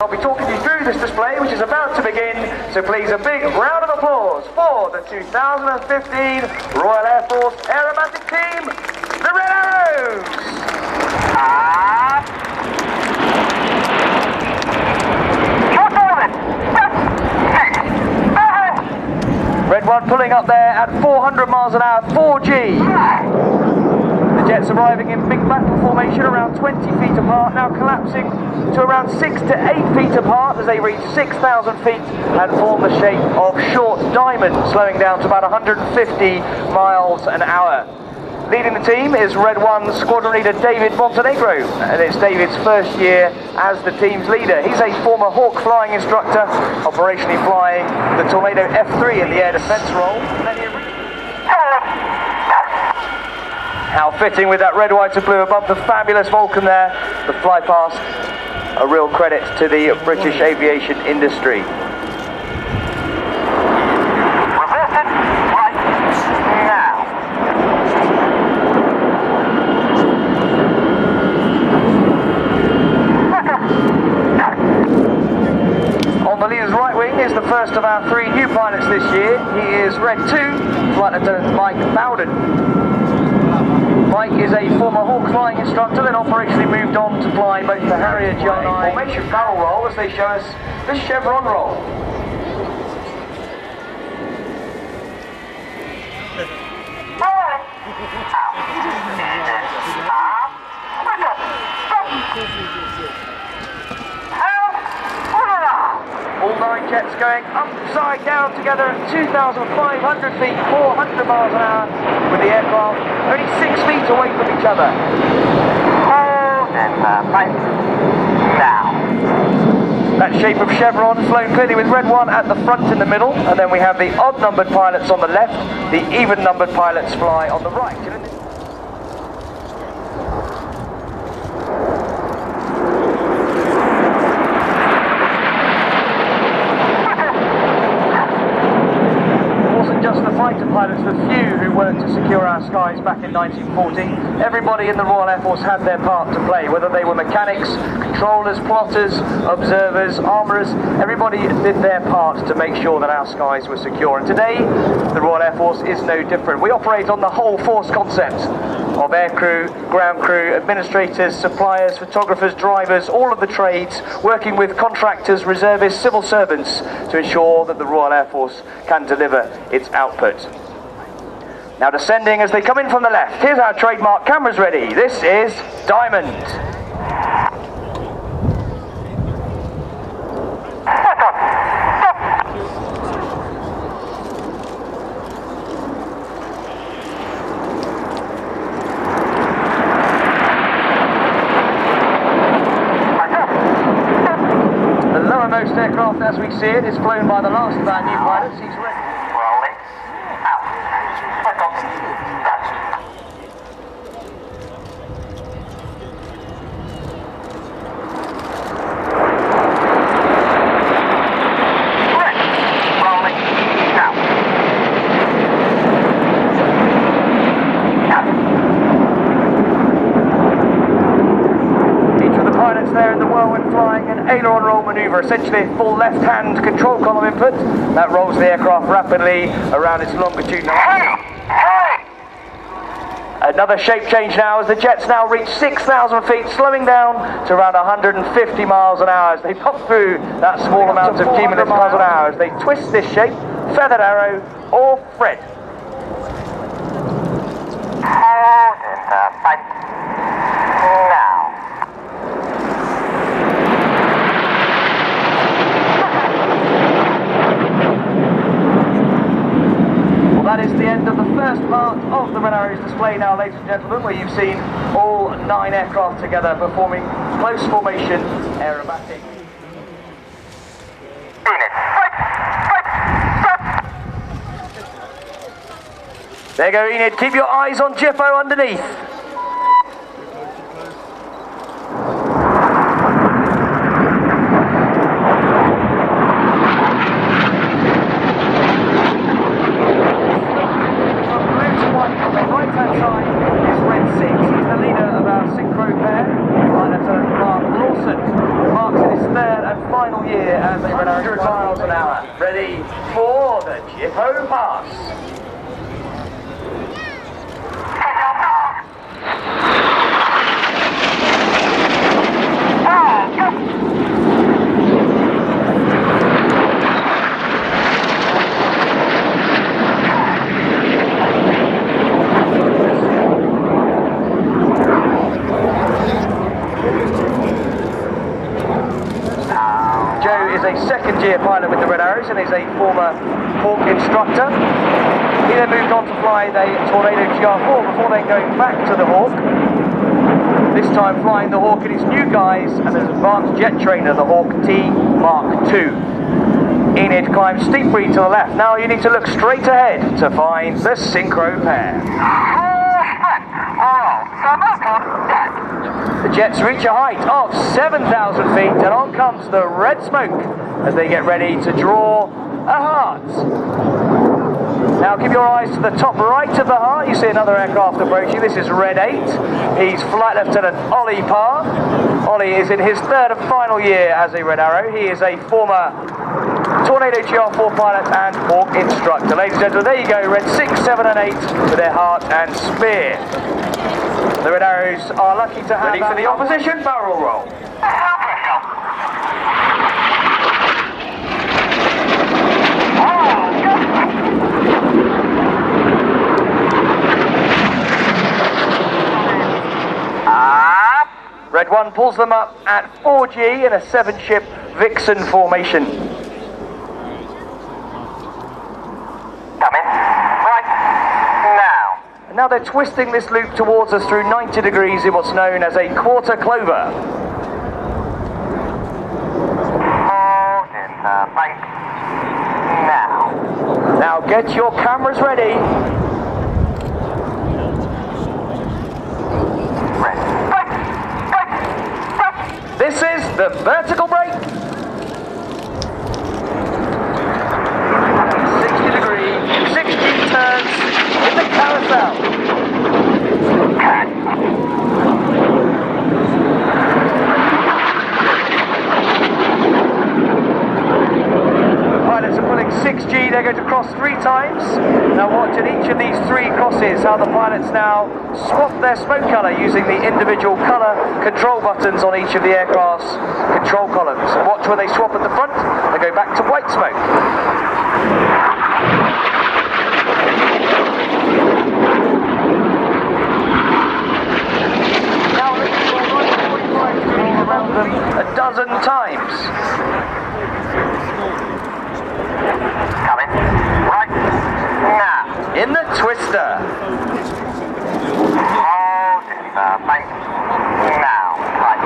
I'll be talking you through this display, which is about to begin, so please a big round of applause for the 2015 Royal Air Force Aerobatic Team, the Red Arrows! Red 1 pulling up there at 400 miles an hour, 4G. The jets arriving in big battle formation around 20 feet apart, now collapsing to around 6 to 8 feet apart as they reach 6,000 feet and form the shape of short diamonds, slowing down to about 150 miles an hour. Leading the team is Red 1 Squadron Leader David Montenegro, and it's David's first year as the team's leader. He's a former Hawk flying instructor, operationally flying the Tornado F3 in the air defense role. How fitting with that red, white and blue above the fabulous Vulcan there. The fly past, a real credit to the British aviation industry. On the leader's right wing is the first of our 3 new pilots this year. He is Red 2, Flight Lieutenant Mike Bowden. Mike is a former Hawk flying instructor, then operationally moved on to fly both the Harrier GI formation barrel roll as they show us the chevron roll. All 9 jets going upside down together at 2,500 feet, 400 miles an hour, with the aircraft only 6 feet away from each other. Hold and pipe down. That shape of chevron flown clearly with Red 1 at the front in the middle, and then we have the odd-numbered pilots on the left, the even-numbered pilots fly on the right. Fighter pilots, the few who worked to secure our skies back in 1940. Everybody in the Royal Air Force had their part to play, whether they were mechanics, controllers, plotters, observers, armourers. Everybody did their part to make sure that our skies were secure. And today, the Royal Air Force is no different. We operate on the whole force concept of aircrew, ground crew, administrators, suppliers, photographers, drivers, all of the trades, working with contractors, reservists, civil servants to ensure that the Royal Air Force can deliver its output. Now descending as they come in from the left, here's our trademark cameras ready. This is Diamond. Lowermost aircraft as we see it is flown by the last of our new pilots. He's ready. Rolling. Out. Rolling. Out. Each of the pilots there in the whirlwind flying an aileron roll manoeuvre, essentially a full left-hand control column input that rolls the aircraft rapidly around its longitudinal. Another shape change now as the jets now reach 6,000 feet, slowing down to around 150 miles an hour as they pop through that small amount of cumulative miles an hour as they twist this shape, feathered arrow or thread. That is the end of the first part of the Red Arrows display now, ladies and gentlemen, where you've seen all 9 aircraft together performing close formation aerobatic. There you go, Enid. Keep your eyes on Jippo underneath. Right-hand side is Red 6. He's the leader of our synchro pair, Flight Lieutenant Mark Lawson. Mark's in his 3rd and final year at the 100 miles an hour. Ready for the Jippo Pass. Second-year pilot with the Red Arrows and is a former Hawk instructor. He then moved on to fly the Tornado GR4 before then going back to the Hawk. This time flying the Hawk in its new guise and as advanced jet trainer, the Hawk T Mark II. Enid climbs steeply to the left. Now you need to look straight ahead to find the synchro pair. The jets reach a height of 7,000 feet and on comes the red smoke as they get ready to draw a heart. Now keep your eyes to the top right of the heart. You see another aircraft approaching. This is Red 8. He's Flight Lieutenant Ollie Parr. Ollie is in his third and final year as a Red Arrow. He is a former Tornado GR4 pilot and Hawk instructor. Ladies and gentlemen, there you go, Red 6, 7 and 8 with their heart and spear. The Red Arrows are lucky to have... Ready for the opposition barrel roll. Red 1 pulls them up at 4G in a 7-ship Vixen formation. Now they're twisting this loop towards us through 90 degrees in what's known as a quarter clover. Hold in the bank now. Now get your cameras ready. This is the vertical brake. 60 turns in the carousel. Pilots are pulling 6G, they're going to cross 3 times. Now watch at each of these 3 crosses how the pilots now swap their smoke colour using the individual colour control buttons on each of the aircraft's control columns. Watch where they swap at the front, they go back to white smoke. Now they can 45 degrees around them a dozen times. Coming. Right. Now. In the twister. Hold in the bank now. Right.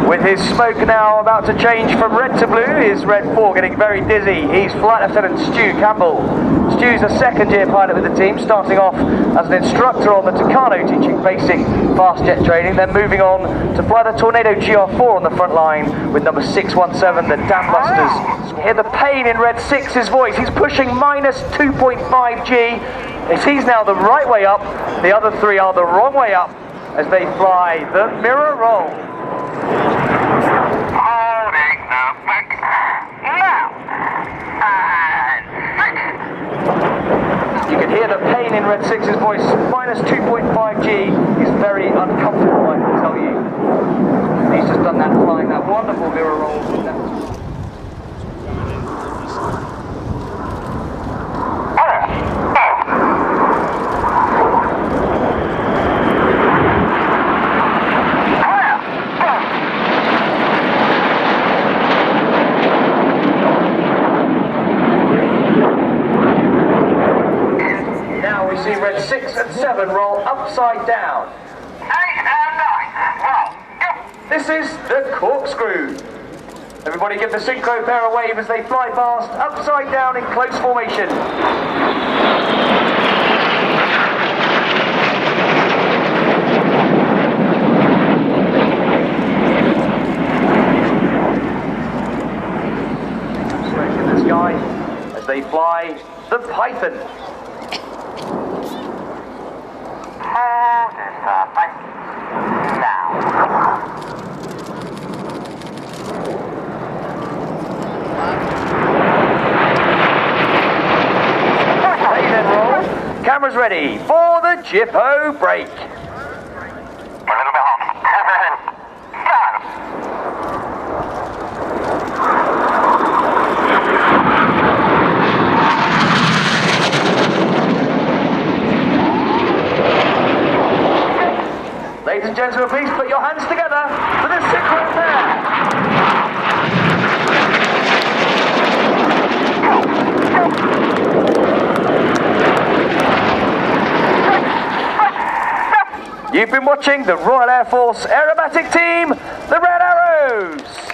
With his smoke now about to change from red to blue, is Red 4 getting very dizzy. He's Flight Lieutenant Stu Campbell. Stu's a second-year pilot with the team, starting off as an instructor on the Tucano teaching basic fast jet training, then moving on to fly the Tornado GR4 on the front line with number 617, the Dam Busters. Hear the pain in Red 6's voice. He's pushing minus 2.5 G. He's now the right way up, the other 3 are the wrong way up as they fly the mirror roll. Holding the bank now. You can hear the pain in Red 6's voice. Minus 2.5 G is very uncomfortable, I can tell you. He's just done that flying that wonderful mirror roll. See Red 6 and 7 roll upside down. 8 and 9. Roll. Go. This is the corkscrew. Everybody give the synchro pair a wave as they fly past, upside down in close formation. Smoke in the sky as they fly the Python. Hold it perfect. Now. Ready then, roll. Cameras ready for the Jippo break. A little bit hot. Ladies and gentlemen, please put your hands together for the synchro pair. You've been watching the Royal Air Force aerobatic team, the Red Arrows.